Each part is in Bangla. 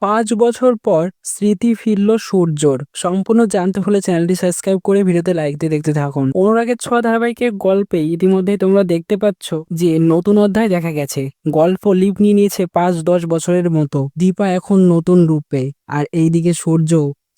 5 বছর পর স্মৃতি ফিরল সূর্যর। সম্পূর্ণ জানতে হলে চ্যানেলটি সাবস্ক্রাইব করে ভিডিওতে লাইক দিয়ে দেখতে থাকুন। অনুরাগের ছোঁয়া ধারাবাহিকের গল্পে ইতিমধ্যে তোমরা দেখতে পাচ্ছ যে নতুন অধ্যায় দেখা গেছে। গল্প লিপ নিয়ে নিয়েছে 5-10 বছরের মতো। দীপা এখন নতুন রূপে, আর এইদিকে সূর্য,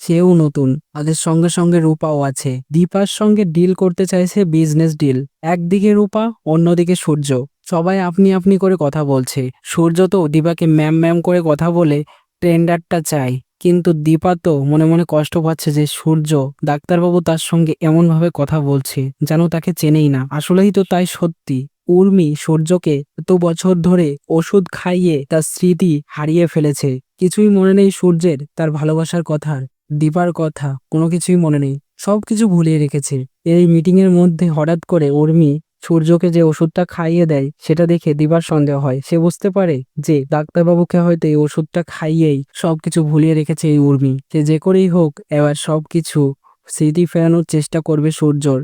সেও নতুন। তাদের সঙ্গে সঙ্গে রূপাও আছে। দীপার সঙ্গে ডিল করতে চাইছে, বিজনেস ডিল। একদিকে রূপা, অন্যদিকে সূর্য। সবাই আপনি আপনি করে কথা বলছে। সূর্য তো দীপাকে ম্যাম ম্যাম করে কথা বলে টেন্ডারটা চাই, কিন্তু দীপা তো মনে মনে কষ্ট পাচ্ছে যে সূর্য, ডাক্তারবাবু তার সঙ্গে এমন ভাবে কথা বলছে যেন তাকে চেনেই না। আসলেই তো তাই সত্যি। উর্মি সূর্যকে এত বছর ধরে ওষুধ খাইয়ে তার স্মৃতি হারিয়ে ফেলেছে। কিছুই মনে নেই সূর্যের, তার ভালোবাসার কথা, দীপার কথা, কোনো কিছুই মনে নেই। সবকিছু ভুলিয়ে রেখেছে। এই মিটিং এর মধ্যে হঠাৎ করে উর্মি সূর্যকে যে ওষুধটা খাইয়ে দেয় সেটা দেখে দিবার সন্দেহ হয়। সে বুঝতে পারে যে ডাক্তারবাবুকে হয়তো এই ওষুধটা খাইয়েই সবকিছু ভুলিয়ে রেখেছে এই উর্মি। সে যে করেই হোক এবার সবকিছু স্মৃতি ফেরানোর চেষ্টা করবে সূর্যর।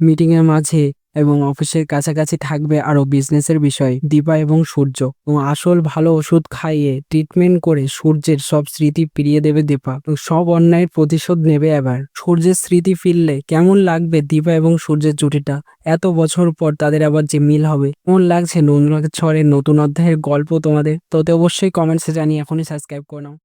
মিটিং এর মাঝে এবং অফিসের কাছাকাছি থাকবে আরো বিজনেসের বিষয়, দীপা এবং সূর্য। এবং আসল ভালো ওষুধ খাইয়ে ট্রিটমেন্ট করে সূর্যের সব স্মৃতি ফিরিয়ে দেবে দীপা, এবং সব অন্যায়ের প্রতিশোধ নেবে। এবার সূর্যের স্মৃতি ফিরলে কেমন লাগবে দীপা এবং সূর্যের জুটিটা? এত বছর পর তাদের আবার যে মিল হবে, কেমন লাগছে নতুন ছড়ের নতুন অধ্যায়ের গল্প তোমাদের? তোতে অবশ্যই কমেন্টসে জানিয়ে এখনই সাবস্ক্রাইব করে নাও।